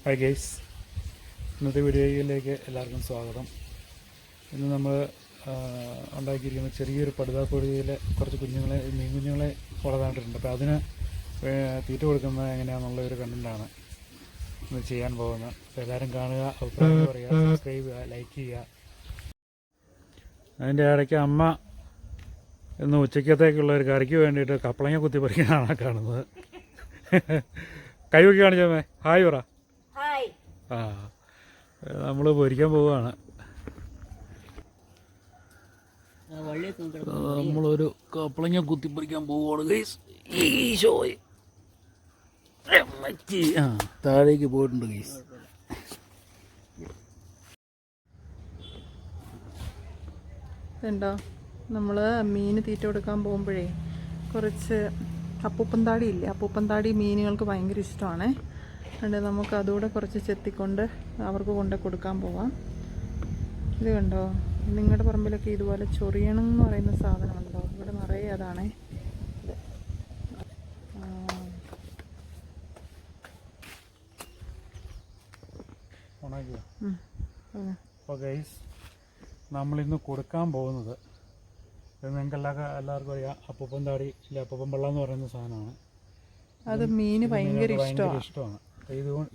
Hi guys, ഇന്നത്തെ വീഡിയോയിലേക്ക് എല്ലാവർക്കും സ്വാഗതം. ഇന്ന് നമ്മൾ ഉണ്ടാക്കിയിരിക്കുന്ന ചെറിയൊരു പടുതാക്കോഴിയിലെ കുറച്ച് കുഞ്ഞുങ്ങളെ, മീൻ കുഞ്ഞുങ്ങളെ വളർത്താണ്ടിട്ടുണ്ട്. അപ്പോൾ അതിന് തീറ്റ കൊടുക്കുന്നത് എങ്ങനെയാണെന്നുള്ള ഒരു കണ്ടൻറ്റാണ് ഇന്ന് ചെയ്യാൻ പോകുന്നത്. അപ്പോൾ എല്ലാവരും കാണുക, അഭിപ്രായം പറയുക, സബ്സ്ക്രൈബ് ചെയ്യുക, ലൈക്ക് ചെയ്യുക. അതിൻ്റെ ഇടയ്ക്ക് അമ്മ ഇന്ന് ഉച്ചക്കത്തേക്കുള്ള ഒരു കറിക്ക് വേണ്ടിയിട്ട് കപ്പളങ്ങ കുത്തി പറിക്കാനാണ് കാണുന്നത്. കൈവക്കി കാണിച്ചമ്മേ, ഹായ് പറ. ആ, നമ്മൾ പൊരിക്കാൻ പോവുകയാണ്. നമ്മളൊരു കപ്പളങ്ങ കുത്തിപ്പറിക്കാൻ പോവുകയാണ് ഗൈസ്. ഈശോയ്, താഴേക്ക് പോയിട്ടുണ്ട് ഗൈസ്. ഇതുണ്ടോ, നമ്മൾ മീൻ തീറ്റ കൊടുക്കാൻ പോകുമ്പോഴേ കുറച്ച് അപ്പൂപ്പന്താടി ഇല്ലേ, അപ്പൂപ്പന്താടി മീനുകൾക്ക് ഭയങ്കര ഇഷ്ടമാണ്. അതുകൊണ്ട് നമുക്ക് അതുകൂടെ കുറച്ച് ചെത്തിക്കൊണ്ട് അവർക്ക് കൊണ്ട് കൊടുക്കാൻ പോവാം. ഇത് കണ്ടോ, നിങ്ങളുടെ പറമ്പിലൊക്കെ ഇതുപോലെ ചൊറിയണം എന്ന് പറയുന്ന സാധനമുണ്ടോ? ഇവിടെ നിറയെ അതാണേ. അപ്പോൾ ഗൈസ്, നമ്മളിന്ന് കൊടുക്കാൻ പോകുന്നത് നിങ്ങൾക്ക് എല്ലാവർക്കും അറിയാം, അപ്പൂപ്പൻ താടി ഇല്ല, അപ്പൂപ്പൻ വെള്ളം എന്ന് പറയുന്ന സാധനമാണ്. അത് മീന് ഭയങ്കര ഇഷ്ടമാണ്.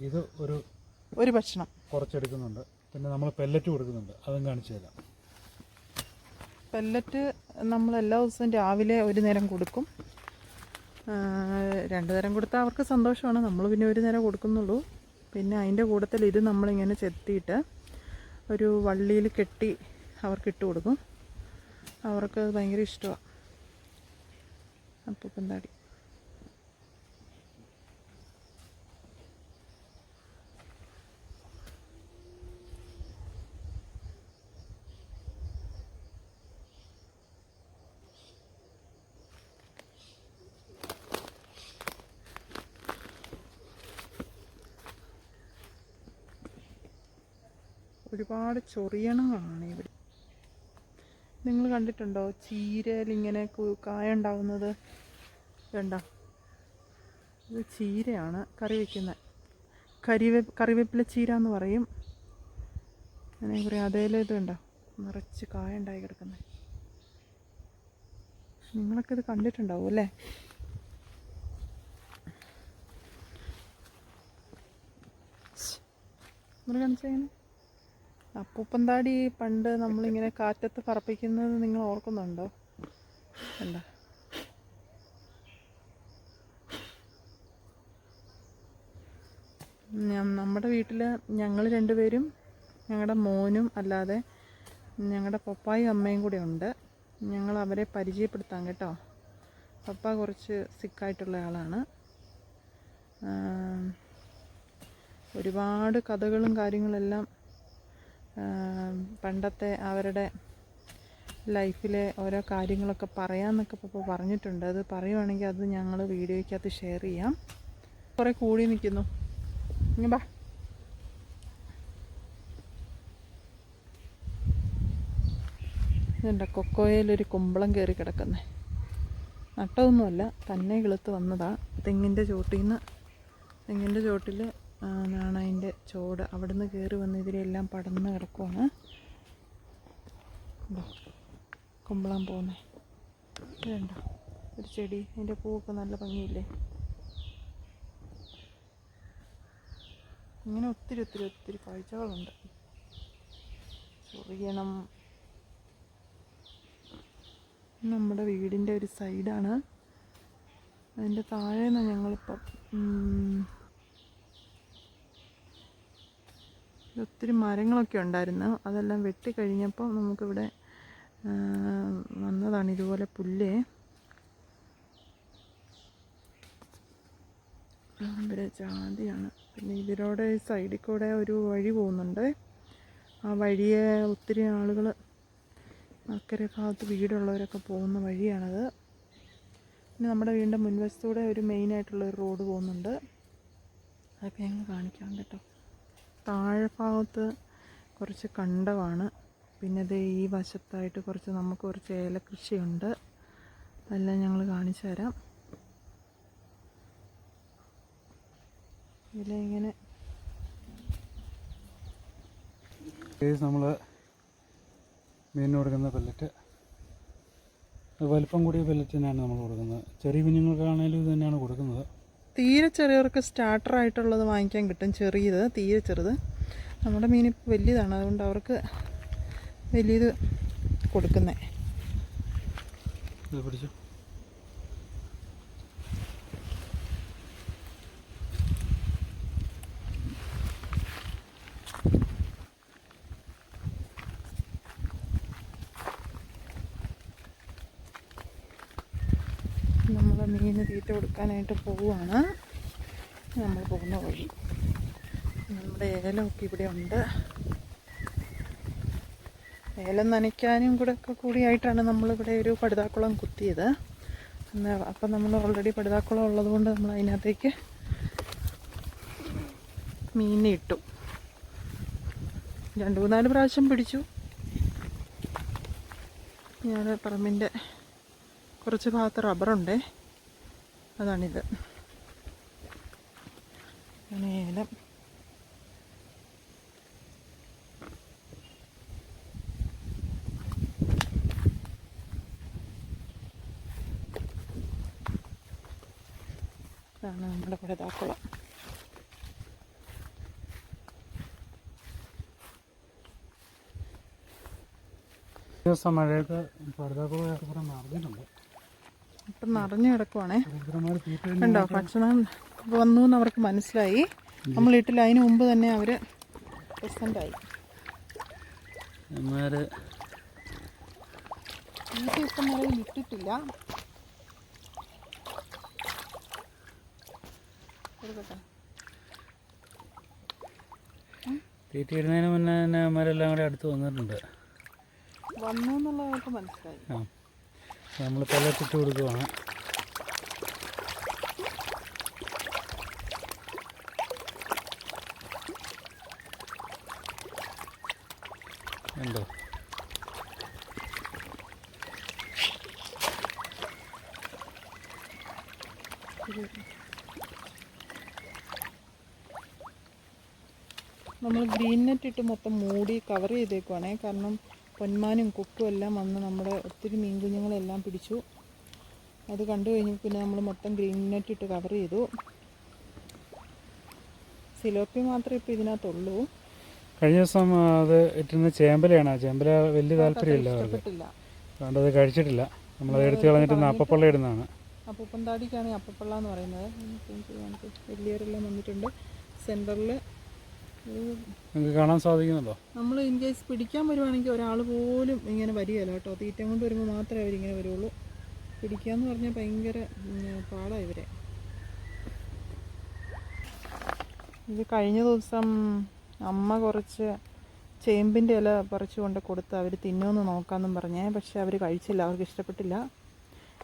ഇത് ഒരു ഭക്ഷണം കുറച്ചെടുക്കുന്നുണ്ട്. പിന്നെ നമ്മൾ പെല്ലറ്റ് കൊടുക്കുന്നുണ്ട്, അതും കാണിച്ചു തരാം. പെല്ലറ്റ് നമ്മൾ എല്ലാ ദിവസവും രാവിലെ ഒരു നേരം കൊടുക്കും. 2 നേരം കൊടുത്താൽ അവർക്ക് സന്തോഷമാണ്. നമ്മൾ പിന്നെ ഒരു നേരം കൊടുക്കുന്നുള്ളൂ. പിന്നെ അതിൻ്റെ കൂട്ടത്തിൽ ഇത് നമ്മളിങ്ങനെ ചെത്തിയിട്ട് ഒരു വള്ളിയിൽ കെട്ടി അവർക്ക് ഇട്ട് കൊടുക്കും. അവർക്ക് ഭയങ്കര ഇഷ്ടമാണ് അപ്പൂപ്പൻ താടി. ഒരുപാട് ചൊറിയണങ്ങളാണ് ഇവിടെ. നിങ്ങൾ കണ്ടിട്ടുണ്ടോ ചീരയിൽ ഇങ്ങനെ കായ ഉണ്ടാകുന്നത്? വേണ്ട, ഇത് ചീരയാണ്, കറി വയ്ക്കുന്നത്. കറിവേപ്പില ചീര എന്ന് പറയും. അങ്ങനെ പറയും. അതേലും ഇത് ഉണ്ടോ, നിറച്ച് കായ ഉണ്ടായി കിടക്കുന്നത്. നിങ്ങളൊക്കെ ഇത് കണ്ടിട്ടുണ്ടാവും അല്ലേ? നിങ്ങൾ കാണിച്ചെങ്ങനെ അപ്പൂപ്പന്താടി പണ്ട് നമ്മളിങ്ങനെ കാറ്റത്ത് പറപ്പിക്കുന്നത് നിങ്ങൾ ഓർക്കുന്നുണ്ടോ? അല്ല, നമ്മുടെ വീട്ടിൽ ഞങ്ങൾ 2 പേരും ഞങ്ങളുടെ മോനും അല്ലാതെ ഞങ്ങളുടെ പപ്പായും അമ്മയും കൂടെ ഉണ്ട്. ഞങ്ങൾ അവരെ പരിചയപ്പെടുത്താം കേട്ടോ. പപ്പ കുറച്ച് സിക്കായിട്ടുള്ള ആളാണ്. ഒരുപാട് കഥകളും കാര്യങ്ങളെല്ലാം പണ്ടത്തെ അവരുടെ ലൈഫിലെ ഓരോ കാര്യങ്ങളൊക്കെ പറയാമെന്നൊക്കെ ഇപ്പോൾ പറഞ്ഞിട്ടുണ്ട്. അത് പറയുവാണെങ്കിൽ അത് ഞങ്ങൾ വീഡിയോയ്ക്കകത്ത് ഷെയർ ചെയ്യാം. കുറേ കൂടി നിൽക്കുന്നു. ബാ, ഇതുണ്ട് കൊക്കോയിലൊരു കുമ്പളം കയറി കിടക്കുന്നത്. നട്ടതൊന്നുമല്ല, തന്നെ കിളുത്ത് വന്നതാണ്. തെങ്ങിൻ്റെ ചോട്ടിൽ ആണ് അതിൻ്റെ ചോട്. അവിടെ നിന്ന് കയറി വന്ന് ഇതിലെല്ലാം പടർന്ന് കിടക്കുവാണ്. കുമ്പളാൻ പോകുന്നത് വേണ്ട, ഒരു ചെടി, അതിൻ്റെ പൂവൊക്കെ നല്ല ഭംഗിയില്ലേ? ഇങ്ങനെ ഒത്തിരി ഒത്തിരി ഒത്തിരി കാഴ്ചകളുണ്ട്. ചൊറിയണം. നമ്മുടെ വീടിൻ്റെ ഒരു സൈഡാണ്. അതിൻ്റെ താഴെ നിന്നാണ് ഞങ്ങളിപ്പം ഒത്തിരി മരങ്ങളൊക്കെ ഉണ്ടായിരുന്നു. അതെല്ലാം വെട്ടിക്കഴിഞ്ഞപ്പോൾ നമുക്കിവിടെ വന്നതാണ് ഇതുപോലെ പുല്ല്. ഇവിടെ ജാതിയാണ്. പിന്നെ ഇതിലൂടെ സൈഡിൽ കൂടെ ഒരു വഴി പോകുന്നുണ്ട്. ആ വഴിയെ ഒത്തിരി ആളുകൾ, അക്കരെ ഭാഗത്ത് വീടുള്ളവരൊക്കെ പോകുന്ന വഴിയാണത്. പിന്നെ നമ്മുടെ വീടിൻ്റെ മുൻവശത്തൂടെ ഒരു മെയിനായിട്ടുള്ളൊരു റോഡ് പോകുന്നുണ്ട്. അതൊക്കെ ഞങ്ങൾ കാണിക്കാം കേട്ടോ. താഴെ ഭാഗത്ത് കുറച്ച് കണ്ടമാണ്. പിന്നെ ഇത് ഈ വശത്തായിട്ട് നമുക്ക് കുറച്ച് ഏലകൃഷിയുണ്ട്. അതെല്ലാം ഞങ്ങൾ കാണിച്ചു തരാം. ഇതിലിങ്ങനെ നമ്മൾ മീനിന് കൊടുക്കുന്ന പെല്ലറ്റ് വലിപ്പം കൂടിയ പെല്ലറ്റ് തന്നെയാണ് നമ്മൾ കൊടുക്കുന്നത്. ചെറിയ കുഞ്ഞുങ്ങൾക്കാണെങ്കിലും ഇത് തന്നെയാണ് കൊടുക്കുന്നത്. തീരെ ചെറിയവർക്ക് സ്റ്റാർട്ടറായിട്ടുള്ളത് വാങ്ങിക്കാൻ കിട്ടും, ചെറിയത്, തീരെ ചെറുത്. നമ്മുടെ മീനിപ്പോൾ വലിയതാണ്, അതുകൊണ്ട് അവർക്ക് വലിയത് കൊടുക്കുന്നത്. ഇത് പിടിച്ചു. നമ്മൾ മീന് തീറ്റ കൊടുക്കാനായിട്ട് പോവുകയാണ്. നമ്മൾ പോകുന്ന വഴി നമ്മുടെ ഏലമൊക്കെ ഇവിടെ ഉണ്ട്. ഏലം നനയ്ക്കാനും കൂടെ ഒക്കെ കൂടിയായിട്ടാണ് നമ്മളിവിടെ ഒരു പടുതാക്കുളം കുത്തിയത്. അപ്പം നമ്മൾ ഓൾറെഡി പടുതാക്കുളം ഉള്ളതുകൊണ്ട് നമ്മൾ അതിനകത്തേക്ക് മീനിനെ ഇട്ടു. 2-3 പ്രാവശ്യം പിടിച്ചു. ഞാൻ പറമ്പിൻ്റെ കുറച്ച് ഭാഗത്ത് റബ്ബറുണ്ടേ, അതാണിത്. അങ്ങനെ ഏലം ഇതാണ് നമ്മുടെ പടുതാക്കുളം. ദിവസം മഴയൊക്കെ പടുതാക്കുളമൊക്കെ കൂടെ നിറഞ്ഞിട്ടുണ്ട്. ഇപ്പം നിറഞ്ഞു കിടക്കുവാണേ. കണ്ടോ, ഭക്ഷണം വന്നു എന്ന് അവർക്ക് മനസ്സിലായി. നമ്മളിട്ടില്ല, അതിന് മുമ്പ് തന്നെ അവർ പ്രസൻ്റായി. ഇപ്പം നിറയിൽ ഇട്ടിട്ടില്ല. തീറ്റ ഇടുന്നതിന് മുന്നേ തന്നെ അമ്മമാരെല്ലാം കൂടെ അടുത്ത് വന്നിട്ടുണ്ട്. വന്നു എന്നുള്ളത് അവർക്ക് മനസ്സിലായി. നമ്മൾ പെല്ലറ്റിട്ട് കൊടുക്കുവാണ്. എന്തോ നമ്മൾ ഗ്രീൻ നെറ്റ് ഇട്ട് മൊത്തം മൂടി കവർ ചെയ്തേക്കുവാണേ. കാരണം പൊന്മാനും കുക്കും എല്ലാം വന്ന് നമ്മുടെ ഒത്തിരി മീൻ കുഞ്ഞുങ്ങളെല്ലാം പിടിച്ചു. അത് കണ്ടു കഴിഞ്ഞ് പിന്നെ നമ്മൾ മൊത്തം ഗ്രീൻ നെറ്റ് ഇട്ട് കവർ ചെയ്തു. സിലോപ്പി മാത്രമേ ഇപ്പോൾ ഇതിനകത്തുള്ളൂ. കഴിഞ്ഞ ദിവസം അത് ഇട്ടിരുന്ന ചേമ്പലയാണ്. ചേമ്പല വലിയ താല്പര്യമില്ല അവർക്ക്, അതുകൊണ്ട് അത് കഴിച്ചിട്ടില്ല. നമ്മളത് എടുത്ത് കളഞ്ഞിട്ട് അപ്പപ്പള്ള ഇടുന്നതാണ്. അപ്പൂപ്പൻ താടിക്കാണ് അപ്പപ്പള്ള എന്ന് പറയുന്നത്. വലിയവരെല്ലാം വന്നിട്ടുണ്ട്. സെൻറ്ററിൽ നിങ്ങൾക്ക് കാണാൻ സാധിക്കുന്നുണ്ടോ? നമ്മൾ ഇൻ കേസ് പിടിക്കാൻ വരുവാണെങ്കിൽ ഒരാൾ പോലും ഇങ്ങനെ വരികയല്ല കേട്ടോ. തീറ്റ കൊണ്ട് വരുമ്പോൾ മാത്രമേ അവരിങ്ങനെ വരുള്ളൂ. പിടിക്കാന്ന് പറഞ്ഞാൽ ഭയങ്കര പാടാണ് ഇവരെ. ഇത് കഴിഞ്ഞ ദിവസം അമ്മ കുറച്ച് ചേമ്പിൻ്റെ ഇല പറിച്ചു കൊണ്ട് കൊടുത്ത് അവർ തിന്നുമെന്ന് നോക്കാമെന്നും പറഞ്ഞേ. പക്ഷെ അവർ കഴിച്ചില്ല, അവർക്ക് ഇഷ്ടപ്പെട്ടില്ല.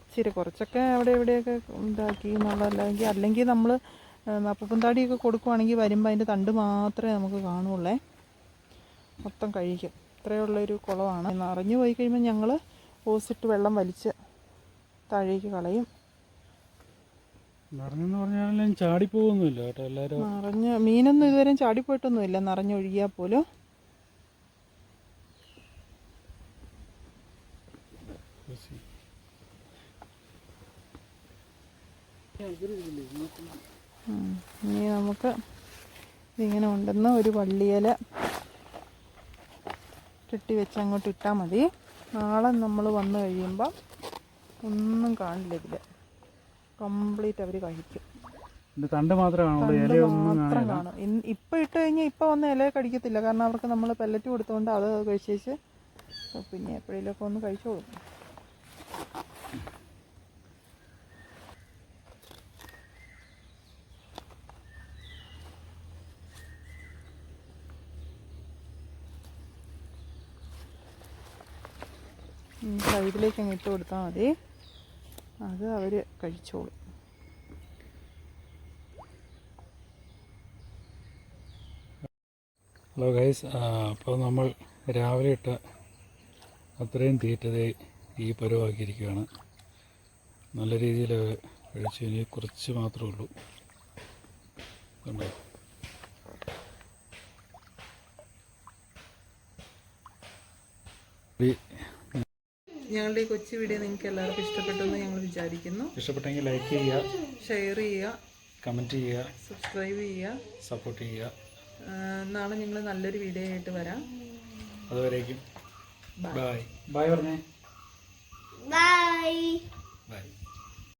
ഇച്ചിരി കുറച്ചൊക്കെ അവിടെ ഇവിടെയൊക്കെ ഇതാക്കി അല്ലെങ്കിൽ നമ്മൾ അപ്പൂപ്പൻ താടിയൊക്കെ കൊടുക്കുവാണെങ്കിൽ വരുമ്പോൾ അതിൻ്റെ തണ്ട് മാത്രമേ നമുക്ക് കാണുള്ളേ. മൊത്തം കഴിക്കും. ഇത്രയുള്ളൊരു കുളമാണ്. നിറഞ്ഞു പോയി കഴിയുമ്പോൾ ഞങ്ങൾ ഓസിട്ട് വെള്ളം വലിച്ച് താഴേക്ക് കളയും. നിറഞ്ഞെന്ന് പറഞ്ഞാലും ചാടിപ്പോകുന്നില്ല കേട്ടോ. എല്ലാവരും നിറഞ്ഞ് മീനൊന്നും ഇതുവരെ ചാടിപ്പോയിട്ടൊന്നുമില്ല, നിറഞ്ഞൊഴുകിയാൽ പോലും. ഇനി നമുക്ക് ഇതിങ്ങനെ ഉണ്ടെന്ന് ഒരു വള്ളിയില കെട്ടി വെച്ച് അങ്ങോട്ട് ഇട്ടാൽ മതി. നാളെ നമ്മൾ വന്നു കഴിയുമ്പോൾ ഒന്നും കാണില്ല ഇതിൽ. കംപ്ലീറ്റ് അവർ കഴിക്കും. തണ്ട് മാത്രം കാണും. ഇപ്പം ഇട്ട് കഴിഞ്ഞാൽ ഇപ്പം വന്ന് ഇല കടിക്കത്തില്ല. കാരണം അവർക്ക് നമ്മൾ പെല്ലറ്റ് കൊടുത്തുകൊണ്ട് അത് കഴിച്ചേച്ച് പിന്നെ എപ്പോഴേലൊക്കെ ഒന്ന് കഴിച്ചോളും. സൈഡിലേക്ക് അങ്ങ് ഇട്ട് കൊടുത്താൽ മതി, അത് അവർ കഴിച്ചോളും. ഹലോ ഗൈസ്, അപ്പോൾ നമ്മൾ രാവിലെ ഇട്ട അത്രയും തീറ്റതേ ഈ പരുവാക്കിയിരിക്കുകയാണ്. നല്ല രീതിയിൽ കഴിച്ചു. ഇനി കുറച്ച് മാത്രമേ ഉള്ളൂ. കണ്ടോ? ഞങ്ങളുടെ ഈ കൊച്ചു വീഡിയോ നിങ്ങൾക്ക് എല്ലാവർക്കും ഇഷ്ടപ്പെട്ടെന്ന് ഞങ്ങൾ വിചാരിക്കുന്നു. ഇഷ്ടപ്പെട്ടെങ്കിൽ ലൈക്ക് ചെയ്യുക, ഷെയർ ചെയ്യുക, കമൻറ്റ് ചെയ്യുക, സബ്സ്ക്രൈബ് ചെയ്യുക, സപ്പോർട്ട് ചെയ്യുക. നാളെ ഞങ്ങൾ നല്ലൊരു വീഡിയോ ആയിട്ട് വരാം. അതുവരേക്കും ബൈ. ബൈ പറഞ്ഞേ. ബൈ. ബൈ.